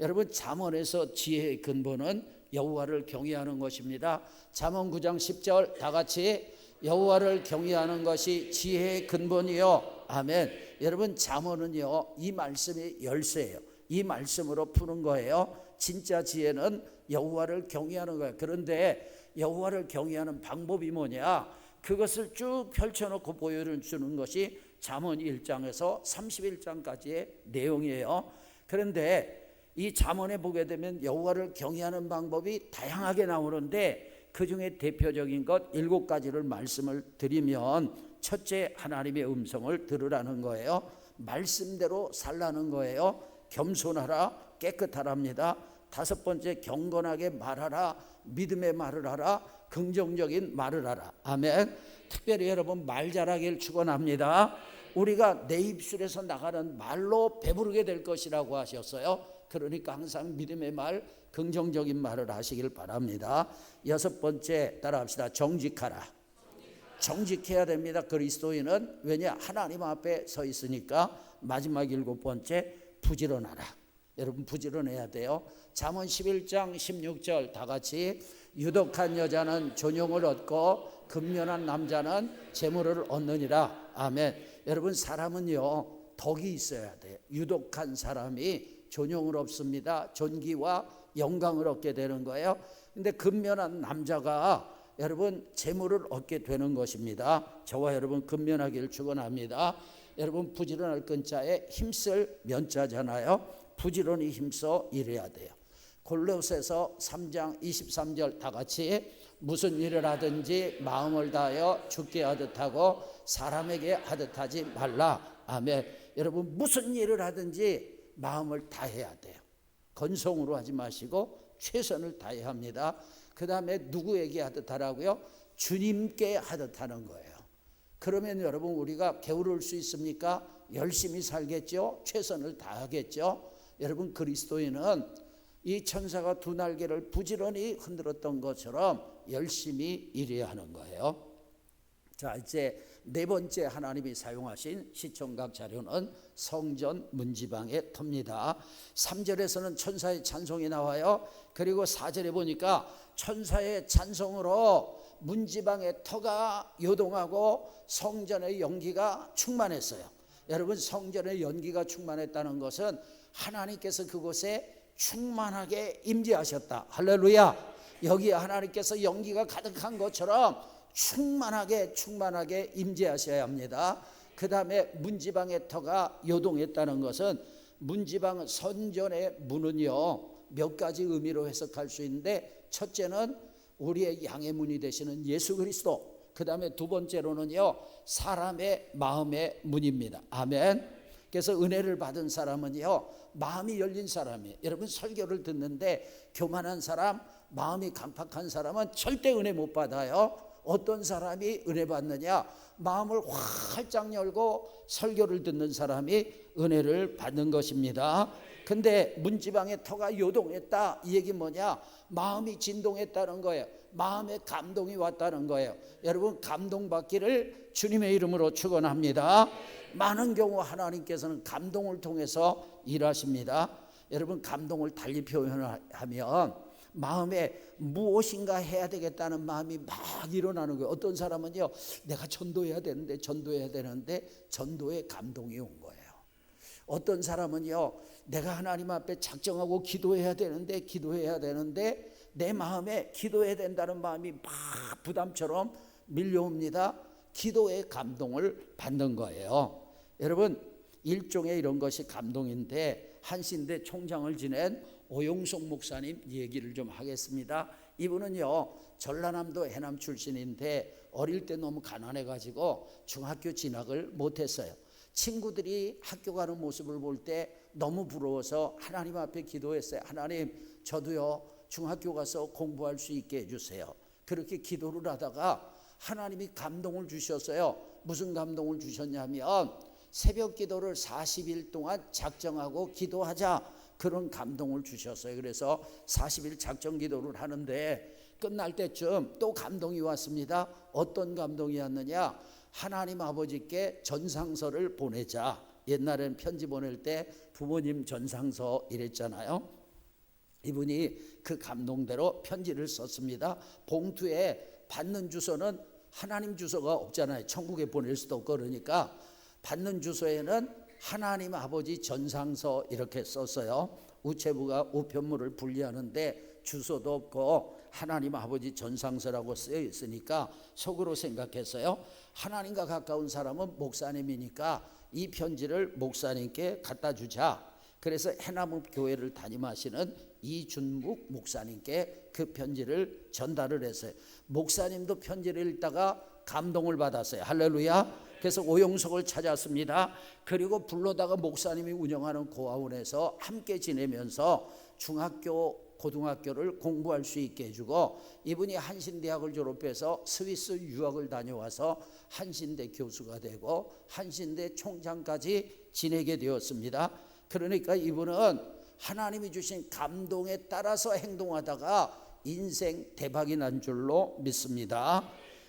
여러분 잠언에서 지혜의 근본은 여호와를 경외하는 것입니다. 잠언 9장 10절 다 같이 여호와를 경외하는 것이 지혜의 근본이요. 아멘. 여러분 잠언은요 이 말씀이 열쇠예요. 이 말씀으로 푸는 거예요. 진짜 지혜는 여호와를 경외하는 거예요. 그런데 여호와를 경외하는 방법이 뭐냐? 그것을 쭉 펼쳐놓고 보여주는 것이 잠언 1장에서 31장까지의 내용이에요. 그런데 이 잠언에 보게 되면 여호와를 경외하는 방법이 다양하게 나오는데 그 중에 대표적인 것 7가지를 말씀을 드리면 첫째 하나님의 음성을 들으라는 거예요. 말씀대로 살라는 거예요. 겸손하라, 깨끗하랍니다. 다섯 번째 경건하게 말하라, 믿음의 말을 하라, 긍정적인 말을 하라. 아멘. 특별히 여러분 말 잘하길 축원합니다. 우리가 내 입술에서 나가는 말로 배부르게 될 것이라고 하셨어요. 그러니까 항상 믿음의 말, 긍정적인 말을 하시길 바랍니다. 여섯 번째 따라합시다. 정직하라. 정직해야 됩니다. 그리스도인은 왜냐? 하나님 앞에 서 있으니까. 마지막 7번째 부지런하라. 여러분 부지런해야 돼요. 잠언 11장 16절 다 같이 유독한 여자는 존용을 얻고 근면한 남자는 재물을 얻느니라. 아멘. 여러분 사람은요 덕이 있어야 돼요. 유독한 사람이 존용을 얻습니다. 존귀와 영광을 얻게 되는 거예요. 근데 근면한 남자가 여러분 재물을 얻게 되는 것입니다. 저와 여러분 근면하기를 축원합니다. 여러분 부지런할 근자에 힘쓸 면자잖아요. 부지런히 힘써 일해야 돼요. 골로새서 3장 23절 다 같이 무슨 일을 하든지 마음을 다하여 주께 하듯 하고 사람에게 하듯 하지 말라. 아멘. 여러분 무슨 일을 하든지 마음을 다해야 돼요. 건성으로 하지 마시고 최선을 다해야 합니다. 그 다음에 누구에게 하듯 하라고요? 주님께 하듯 하는 거예요. 그러면 여러분 우리가 게으를 수 있습니까? 열심히 살겠죠. 최선을 다하겠죠. 여러분 그리스도인은 이 천사가 두 날개를 부지런히 흔들었던 것처럼 열심히 일해야 하는 거예요. 자 이제 네 번째 하나님이 사용하신 시청각 자료는 성전 문지방의 터입니다. 3절에서는 천사의 찬송이 나와요. 그리고 4절에 보니까 천사의 찬송으로 문지방의 터가 요동하고 성전의 연기가 충만했어요. 여러분, 성전의 연기가 충만했다는 것은 하나님께서 그곳에 충만하게 임재하셨다. 할렐루야. 여기에 하나님께서 연기가 가득한 것처럼 충만하게 임재하셔야 합니다. 그 다음에 문지방의 터가 요동했다는 것은, 문지방은 선전의 문은요 몇 가지 의미로 해석할 수 있는데, 첫째는 우리의 양의 문이 되시는 예수 그리스도, 그 다음에 두 번째로는요 사람의 마음의 문입니다. 아멘. 그래서 은혜를 받은 사람은요 마음이 열린 사람이에요. 여러분, 설교를 듣는데 교만한 사람, 마음이 강팍한 사람은 절대 은혜 못 받아요. 어떤 사람이 은혜 받느냐? 마음을 활짝 열고 설교를 듣는 사람이 은혜를 받는 것입니다. 근데 문지방의 터가 요동했다, 이 얘기 뭐냐? 마음이 진동했다는 거예요. 마음에 감동이 왔다는 거예요. 여러분, 감동받기를 주님의 이름으로 축원합니다. 많은 경우 하나님께서는 감동을 통해서 일하십니다. 여러분, 감동을 달리 표현하면 마음에 무엇인가 해야 되겠다는 마음이 막 일어나는 거예요. 어떤 사람은요, 내가 전도해야 되는데 전도에 감동이 온 거예요. 어떤 사람은요, 내가 하나님 앞에 작정하고 기도해야 되는데 내 마음에 기도해야 된다는 마음이 막 부담처럼 밀려옵니다. 기도의 감동을 받는 거예요. 여러분, 일종의 이런 것이 감동인데, 한신대 총장을 지낸 오용석 목사님 얘기를 좀 하겠습니다. 이분은요 전라남도 해남 출신인데 어릴 때 너무 가난해가지고 중학교 진학을 못했어요. 친구들이 학교 가는 모습을 볼 때 너무 부러워서 하나님 앞에 기도했어요. 하나님, 저도요 중학교 가서 공부할 수 있게 해주세요. 그렇게 기도를 하다가 하나님이 감동을 주셨어요. 무슨 감동을 주셨냐면, 새벽 기도를 40일 동안 작정하고 기도하자, 그런 감동을 주셨어요. 그래서 40일 작정 기도를 하는데 끝날 때쯤 또 감동이 왔습니다. 어떤 감동이 왔느냐? 하나님 아버지께 전상서를 보내자. 옛날엔 편지 보낼 때 부모님 전상서 이랬잖아요. 이분이 그 감동대로 편지를 썼습니다. 봉투에 받는 주소는 하나님 주소가 없잖아요. 천국에 보낼 수도 없고, 그러니까 받는 주소에는 하나님 아버지 전상서 이렇게 썼어요. 우체부가 우편물을 분리하는데 주소도 없고 하나님 아버지 전상서라고 쓰여 있으니까 속으로 생각했어요. 하나님과 가까운 사람은 목사님이니까 이 편지를 목사님께 갖다 주자. 그래서 해남 교회를 담임하시는 이준묵 목사님께 그 편지를 전달을 했어요. 목사님도 편지를 읽다가 감동을 받았어요. 할렐루야. 그래서 오용석을 찾았습니다. 그리고 불러다가 목사님이 운영하는 고아원에서 함께 지내면서 중학교, 고등학교를 공부할 수 있게 해주고, 이분이 한신대학을 졸업해서 스위스 유학을 다녀와서 한신대 교수가 되고 한신대 총장까지 지내게 되었습니다. 그러니까 이분은 하나님이 주신 감동에 따라서 행동하다가 인생 대박이 난 줄로 믿습니다.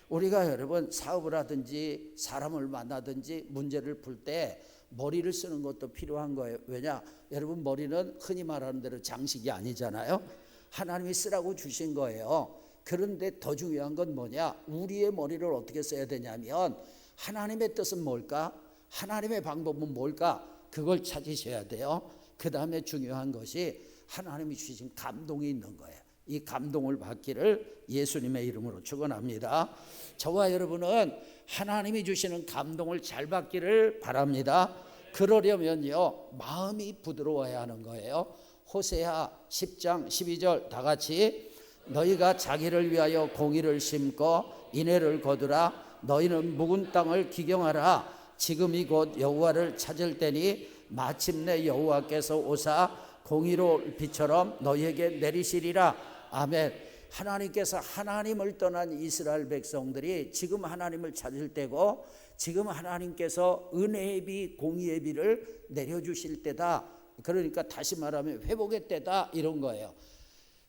우리가 여러분 사업을 하든지 사람을 만나든지 문제를 풀 때 머리를 쓰는 것도 필요한 거예요. 왜냐? 여러분, 머리는 흔히 말하는 대로 장식이 아니잖아요. 하나님이 쓰라고 주신 거예요. 그런데 더 중요한 건 뭐냐? 우리의 머리를 어떻게 써야 되냐면, 하나님의 뜻은 뭘까? 하나님의 방법은 뭘까? 그걸 찾으셔야 돼요. 그 다음에 중요한 것이 하나님이 주신 감동이 있는 거예요. 이 감동을 받기를 예수님의 이름으로 축원합니다. 저와 여러분은 하나님이 주시는 감동을 잘 받기를 바랍니다. 그러려면요 마음이 부드러워야 하는 거예요. 호세아 10장 12절 다 같이, 너희가 자기를 위하여 공의를 심고 인애를 거두라. 너희는 묵은 땅을 기경하라. 지금이 곧 여호와를 찾을 때니 마침내 여호와께서 오사 공의로 빛처럼 너희에게 내리시리라. 아멘. 하나님께서 하나님을 떠난 이스라엘 백성들이 지금 하나님을 찾을 때고, 지금 하나님께서 은혜의 비, 공의의 비를 내려주실 때다. 그러니까 다시 말하면 회복의 때다, 이런 거예요.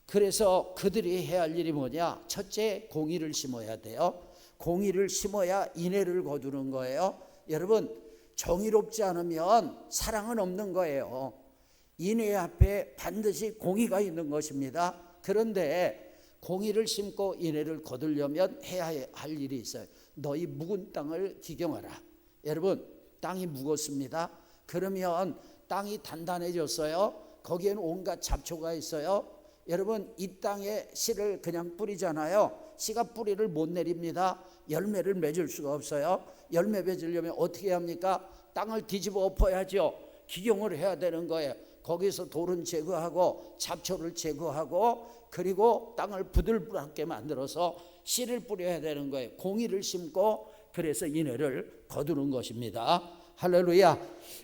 그래서 그들이 해야 할 일이 뭐냐? 첫째, 공의를 심어야 돼요. 공의를 심어야 인애를 거두는 거예요. 여러분, 정의롭지 않으면 사랑은 없는 거예요. 인애 앞에 반드시 공의가 있는 것입니다. 그런데 공의를 심고 인애를 거두려면 해야 할 일이 있어요. 너희 묵은 땅을 기경하라. 여러분, 땅이 묵었습니다. 그러면 땅이 단단해졌어요. 거기에는 온갖 잡초가 있어요. 여러분, 이 땅에 씨를 그냥 뿌리잖아요. 씨가 뿌리를 못 내립니다. 열매를 맺을 수가 없어요. 열매 맺으려면 어떻게 합니까? 땅을 뒤집어 엎어야죠. 기경을 해야 되는 거예요. 거기서 돌은 제거하고 잡초를 제거하고 그리고 땅을 부들부들하게 만들어서 씨를 뿌려야 되는 거예요. 공의를 심고 그래서 인애를 거두는 것입니다. 할렐루야.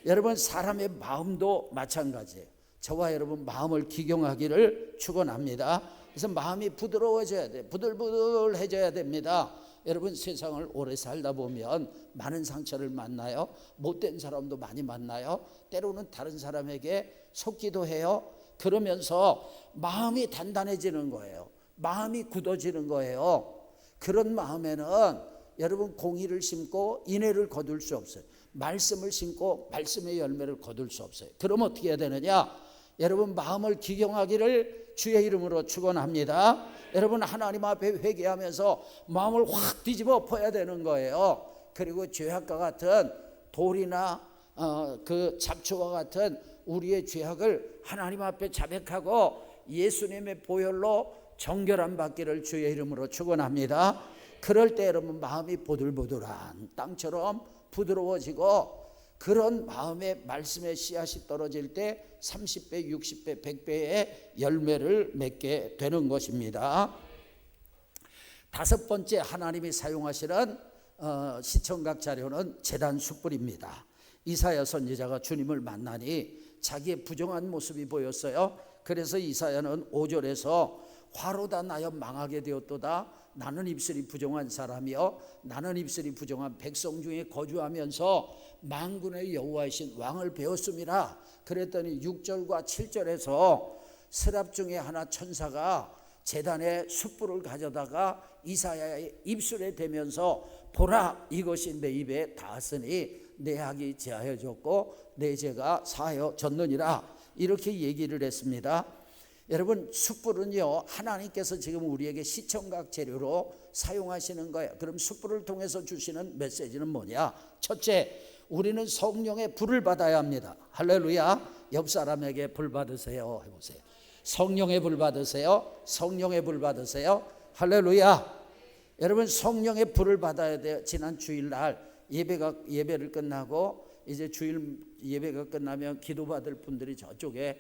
여러분, 사람의 마음도 마찬가지예요. 저와 여러분 마음을 기경하기를 축원합니다. 그래서 마음이 부드러워져야 돼. 부들부들해져야 됩니다. 여러분, 세상을 오래 살다 보면 많은 상처를 만나요. 못된 사람도 많이 만나요. 때로는 다른 사람에게 속기도 해요. 그러면서 마음이 단단해지는 거예요. 마음이 굳어지는 거예요. 그런 마음에는 여러분 공의를 심고 인애를 거둘 수 없어요. 말씀을 심고 말씀의 열매를 거둘 수 없어요. 그럼 어떻게 해야 되느냐? 여러분, 마음을 기경하기를 주의 이름으로 축원합니다. 여러분, 하나님 앞에 회개하면서 마음을 확 뒤집어 엎어야 되는 거예요. 그리고 죄악과 같은 돌이나 그 잡초와 같은 우리의 죄악을 하나님 앞에 자백하고 예수님의 보혈로 정결함 받기를 주의 이름으로 축원합니다. 그럴 때 여러분 마음이 보들보들한 땅처럼 부드러워지고 그런 마음에 말씀의 씨앗이 떨어질 때 30배, 60배, 100배의 열매를 맺게 되는 것입니다. 다섯 번째 하나님이 사용하시는 시청각 자료는 제단 숯불입니다. 이사야 선지자가 주님을 만나니 자기의 부정한 모습이 보였어요. 그래서 이사야는 5절에서 화로다 나여 망하게 되었도다. 나는 입술이 부정한 사람이요 나는 입술이 부정한 백성 중에 거주하면서 만군의 여호와이신 왕을 배웠음이라. 그랬더니 6절과 7절에서 스랍 중에 하나 천사가 제단에 숯불을 가져다가 이사야의 입술에 대면서 보라, 이것이 내 입에 닿았으니 내 악이 제하여졌고 내 죄가 사하여졌느니라. 이렇게 얘기를 했습니다. 여러분, 숯불은요 하나님께서 지금 우리에게 시청각 재료로 사용하시는 거예요. 그럼 숯불을 통해서 주시는 메시지는 뭐냐? 첫째, 우리는 성령의 불을 받아야 합니다. 할렐루야. 옆 사람에게 불 받으세요 해보세요. 성령의 불 받으세요. 성령의 불 받으세요. 할렐루야. 여러분, 성령의 불을 받아야 돼요. 지난 주일날 예배를 끝나고 이제 주일 예배가 끝나면 기도받을 분들이 저쪽에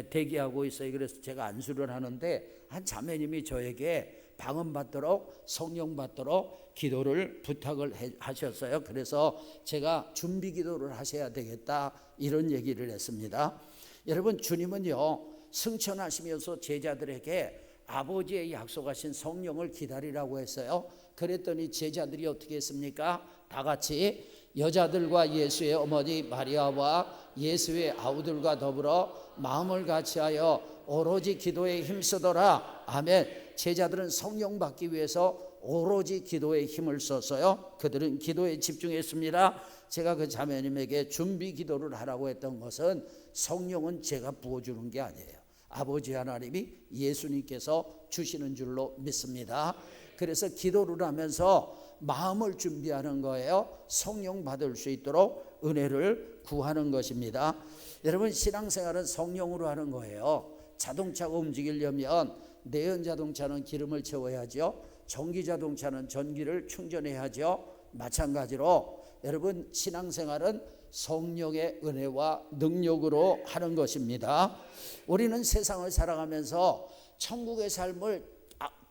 대기하고 있어요. 그래서 제가 안수를 하는데 한 자매님이 저에게 방언 받도록, 성령 받도록 기도를 부탁을 하셨어요. 그래서 제가 준비 기도를 하셔야 되겠다 이런 얘기를 했습니다. 여러분, 주님은요 승천하시면서 제자들에게 아버지의 약속하신 성령을 기다리라고 했어요. 그랬더니 제자들이 어떻게 했습니까? 다 같이 여자들과 예수의 어머니 마리아와 예수의 아우들과 더불어 마음을 같이하여 오로지 기도에 힘쓰더라. 아멘. 제자들은 성령 받기 위해서 오로지 기도에 힘을 썼어요. 그들은 기도에 집중했습니다. 제가 그 자매님에게 준비 기도를 하라고 했던 것은 성령은 제가 부어주는 게 아니에요. 아버지 하나님이 예수님께서 주시는 줄로 믿습니다. 그래서 기도를 하면서 마음을 준비하는 거예요. 성령 받을 수 있도록 은혜를 구하는 것입니다. 여러분, 신앙생활은 성령으로 하는 거예요. 자동차가 움직이려면 내연 자동차는 기름을 채워야죠. 전기 자동차는 전기를 충전해야죠. 마찬가지로 여러분, 신앙생활은 성령의 은혜와 능력으로 하는 것입니다. 우리는 세상을 살아가면서 천국의 삶을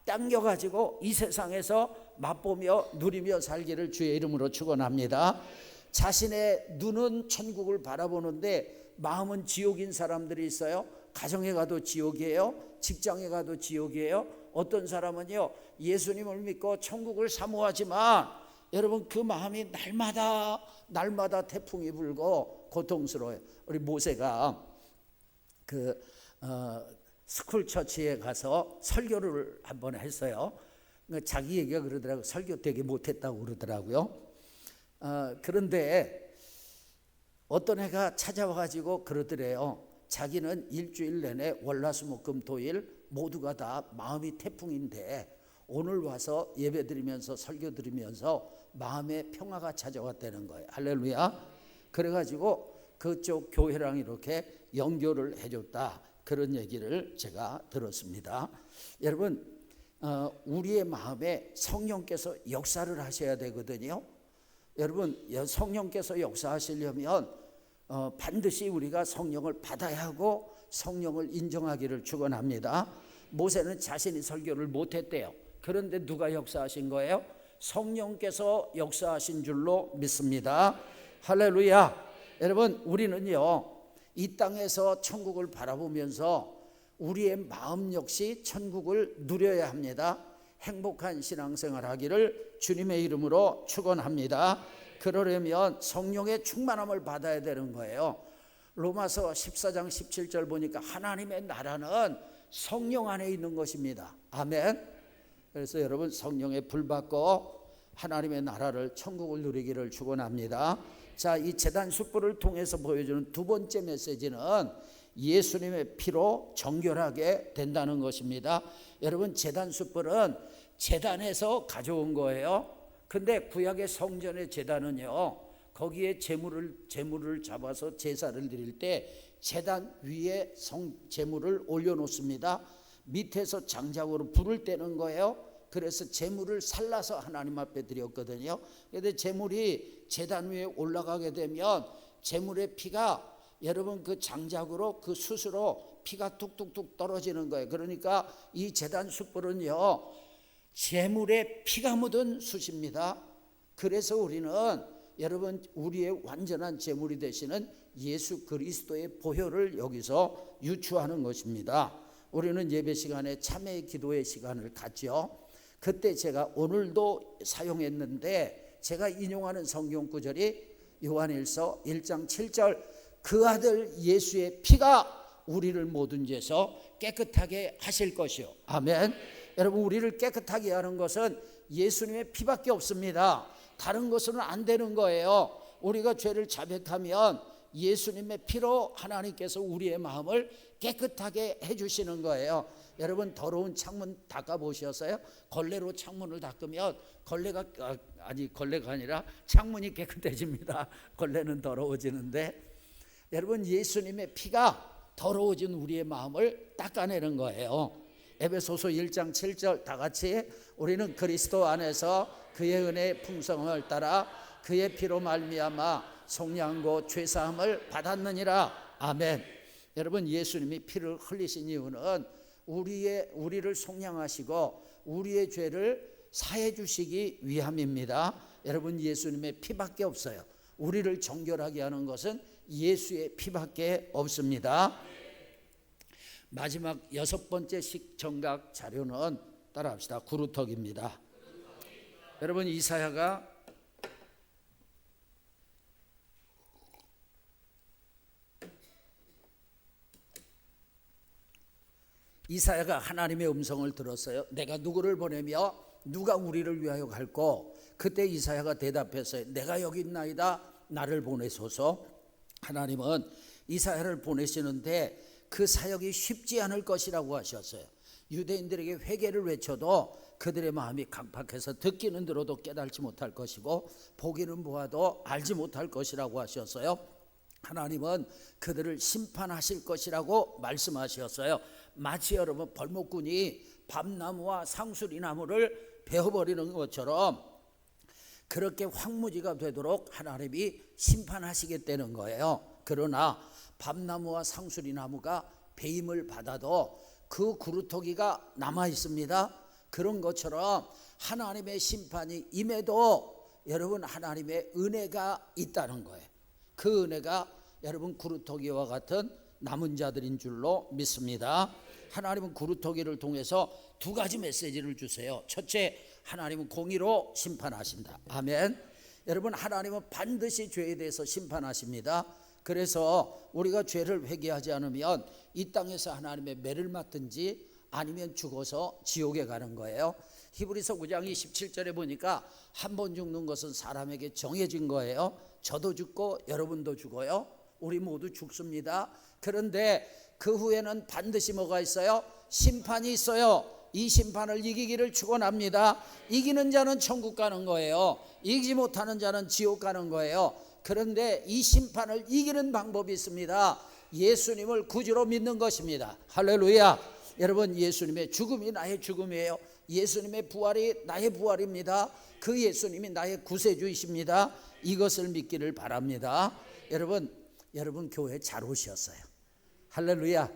당겨가지고 이 세상에서 맛보며 누리며 살기를 주의 이름으로 축원합니다. 자신의 눈은 천국을 바라보는데 마음은 지옥인 사람들이 있어요. 가정에 가도 지옥이에요. 직장에 가도 지옥이에요. 어떤 사람은요 예수님을 믿고 천국을 사모하지만 여러분 그 마음이 날마다 태풍이 불고 고통스러워요. 우리 모세가 그 스쿨 처치에 가서 설교를 한번 했어요. 자기 얘기가 그러더라고요. 설교 되게 못했다고 그러더라고요. 그런데 어떤 애가 찾아와가지고 그러더래요. 자기는 일주일 내내 월화수목금토일 모두가 다 마음이 태풍인데 오늘 와서 예배 드리면서 설교 드리면서 마음의 평화가 찾아왔다는 거예요. 할렐루야. 그래가지고 그쪽 교회랑 이렇게 연결을 해줬다, 그런 얘기를 제가 들었습니다. 여러분, 우리의 마음에 성령께서 역사를 하셔야 되거든요. 여러분, 성령께서 역사하시려면 반드시 우리가 성령을 받아야 하고 성령을 인정하기를 축원합니다. 모세는 자신이 설교를 못했대요. 그런데 누가 역사하신 거예요? 성령께서 역사하신 줄로 믿습니다. 할렐루야. 여러분, 우리는요 이 땅에서 천국을 바라보면서 우리의 마음 역시 천국을 누려야 합니다. 행복한 신앙생활 하기를 주님의 이름으로 축원합니다. 그러려면 성령의 충만함을 받아야 되는 거예요. 로마서 14장 17절 보니까 하나님의 나라는 성령 안에 있는 것입니다. 아멘. 그래서 여러분, 성령의 불 받고 하나님의 나라를, 천국을 누리기를 축원합니다. 자, 이 제단 숯불을 통해서 보여주는 두 번째 메시지는 예수님의 피로 정결하게 된다는 것입니다. 여러분, 제단 숯불은 제단에서 가져온 거예요. 근데 구약의 성전의 제단은요, 거기에 제물을 잡아서 제사를 드릴 때 제단 위에 제물을 올려놓습니다. 밑에서 장작으로 불을 떼는 거예요. 그래서 제물을 살라서 하나님 앞에 드렸거든요. 그런데 제물이 제단 위에 올라가게 되면 제물의 피가, 여러분, 그 장작으로 그 숯으로 피가 뚝뚝뚝 떨어지는 거예요. 그러니까 이 제단 숯불은요 제물의 피가 묻은 숯입니다. 그래서 우리는, 여러분, 우리의 완전한 제물이 되시는 예수 그리스도의 보혈을 여기서 유추하는 것입니다. 우리는 예배 시간에 참회의 기도의 시간을 갖죠. 그때 제가 오늘도 사용했는데 제가 인용하는 성경 구절이 요한일서 1장 7절, 그 아들 예수의 피가 우리를 모든 죄에서 깨끗하게 하실 것이요. 아멘. 여러분, 우리를 깨끗하게 하는 것은 예수님의 피밖에 없습니다. 다른 것은 안 되는 거예요. 우리가 죄를 자백하면 예수님의 피로 하나님께서 우리의 마음을 깨끗하게 해주시는 거예요. 여러분, 더러운 창문 닦아보셨어요? 걸레로 창문을 닦으면 걸레가 아니라 창문이 깨끗해집니다. 걸레는 더러워지는데, 여러분, 예수님의 피가 더러워진 우리의 마음을 닦아내는 거예요. 에베소서 1장 7절 다 같이, 우리는 그리스도 안에서 그의 은혜의 풍성을 따라 그의 피로 말미암아 속량고 죄사함을 받았느니라. 아멘. 여러분, 예수님이 피를 흘리신 이유는 우리를 속량하시고 우리의 죄를 사해 주시기 위함입니다. 여러분, 예수님의 피밖에 없어요. 우리를 정결하게 하는 것은 예수의 피밖에 없습니다. 마지막 6번째 정각 자료는 따라합시다. 구루터기입니다. 여러분, 이사야가 하나님의 음성을 들었어요. 내가 누구를 보내며 누가 우리를 위하여 갈고? 그때 이사야가 대답했어요. 내가 여기 있나이다, 나를 보내소서. 하나님은 이사야를 보내시는데 그 사역이 쉽지 않을 것이라고 하셨어요. 유대인들에게 회개를 외쳐도 그들의 마음이 강팍해서 듣기는 들어도 깨달지 못할 것이고 보기는 보아도 알지 못할 것이라고 하셨어요. 하나님은 그들을 심판하실 것이라고 말씀하셨어요. 마치 여러분, 벌목꾼이 밤나무와 상수리나무를 베어버리는 것처럼 그렇게 황무지가 되도록 하나님이 심판하시겠다는 거예요. 그러나 밤나무와 상수리나무가 배임을 받아도 그 구루터기가 남아 있습니다. 그런 것처럼 하나님의 심판이 임해도 여러분, 하나님의 은혜가 있다는 거예요. 그 은혜가 여러분, 구루터기와 같은 남은 자들인 줄로 믿습니다. 하나님은 구루터기를 통해서 두 가지 메시지를 주세요. 첫째, 하나님은 공의로 심판하신다. 아멘. 여러분, 하나님은 반드시 죄에 대해서 심판하십니다. 그래서 우리가 죄를 회개하지 않으면 이 땅에서 하나님의 매를 맞든지 아니면 죽어서 지옥에 가는 거예요. 히브리서 9장 27절에 보니까 한 번 죽는 것은 사람에게 정해진 거예요. 저도 죽고 여러분도 죽어요. 우리 모두 죽습니다. 그런데 그 후에는 반드시 뭐가 있어요? 심판이 있어요. 이 심판을 이기기를 축원합니다. 이기는 자는 천국 가는 거예요. 이기지 못하는 자는 지옥 가는 거예요. 그런데 이 심판을 이기는 방법이 있습니다. 예수님을 구주로 믿는 것입니다. 할렐루야. 여러분, 예수님의 죽음이 나의 죽음이에요. 예수님의 부활이 나의 부활입니다. 그 예수님이 나의 구세주이십니다. 이것을 믿기를 바랍니다. 여러분 교회 잘 오셨어요. 할렐루야.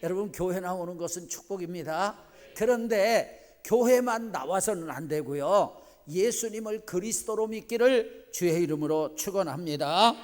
여러분 교회 나오는 것은 축복입니다. 그런데 교회만 나와서는 안 되고요, 예수님을 그리스도로 믿기를 주의 이름으로 축원합니다.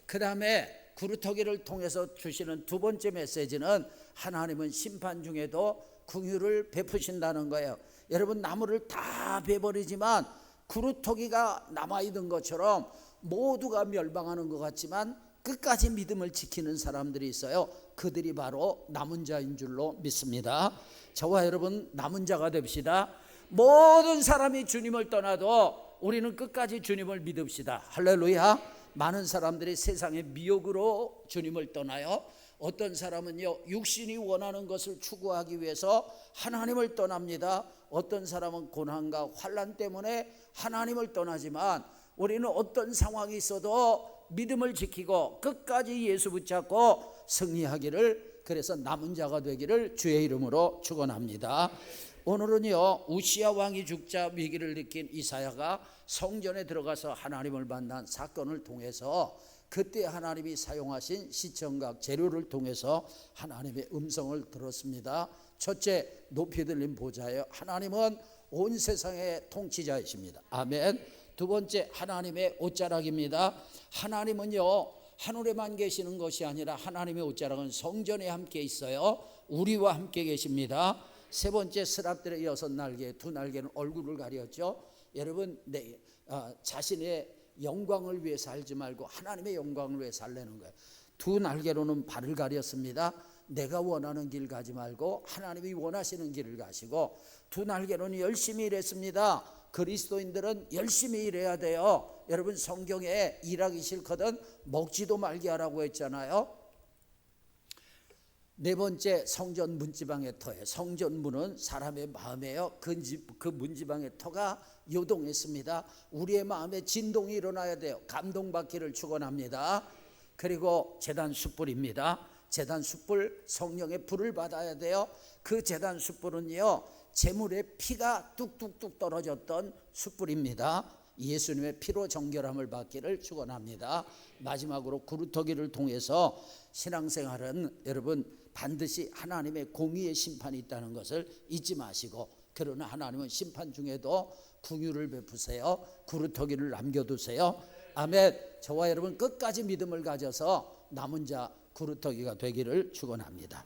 그 다음에 구루터기를 통해서 주시는 두 번째 메시지는 하나님은 심판 중에도 긍휼을 베푸신다는 거예요. 여러분, 나무를 다 베버리지만 구루터기가 남아있는 것처럼 모두가 멸망하는 것 같지만 끝까지 믿음을 지키는 사람들이 있어요. 그들이 바로 남은 자인 줄로 믿습니다. 저와 여러분 남은 자가 됩시다. 모든 사람이 주님을 떠나도 우리는 끝까지 주님을 믿읍시다. 할렐루야. 많은 사람들이 세상의 미혹으로 주님을 떠나요. 어떤 사람은요, 육신이 원하는 것을 추구하기 위해서 하나님을 떠납니다. 어떤 사람은 고난과 환난 때문에 하나님을 떠나지만 우리는 어떤 상황이 있어도 믿음을 지키고 끝까지 예수 붙잡고 승리하기를, 그래서 남은 자가 되기를 주의 이름으로 축원합니다. 오늘은요, 우시야 왕이 죽자 위기를 느낀 이사야가 성전에 들어가서 하나님을 만난 사건을 통해서 그때 하나님이 사용하신 시청각 재료를 통해서 하나님의 음성을 들었습니다. 첫째, 높이 들린 보좌예요. 하나님은 온 세상의 통치자이십니다. 아멘. 두 번째, 하나님의 옷자락입니다. 하나님은요, 하늘에만 계시는 것이 아니라 하나님의 옷자락은 성전에 함께 있어요. 우리와 함께 계십니다. 세 번째, 스랍들의 6날개, 2날개는 얼굴을 가렸죠. 여러분, 자신의 영광을 위해 살지 말고 하나님의 영광을 위해 살려는 거예요. 2날개로는 발을 가렸습니다. 내가 원하는 길 가지 말고 하나님이 원하시는 길을 가시고, 2날개로는 열심히 일했습니다. 그리스도인들은 열심히 일해야 돼요. 여러분, 성경에 일하기 싫거든 먹지도 말게 하라고 했잖아요. 네 번째, 성전 문지방의 터예요. 성전 문은 사람의 마음이에요. 그 문지방의 터가 요동했습니다. 우리의 마음에 진동이 일어나야 돼요. 감동받기를 축원합니다. 그리고 제단 숯불입니다. 제단 숯불, 성령의 불을 받아야 돼요. 그 제단 숯불은요, 제물의 피가 뚝뚝뚝 떨어졌던 숯불입니다. 예수님의 피로 정결함을 받기를 축원합니다. 마지막으로 구루터기를 통해서 신앙생활은 여러분 반드시 하나님의 공의의 심판이 있다는 것을 잊지 마시고, 그러나 하나님은 심판 중에도 긍휼을 베푸세요. 구루터기를 남겨두세요. 아멘. 저와 여러분 끝까지 믿음을 가져서 남은 자 구루터기가 되기를 축원합니다.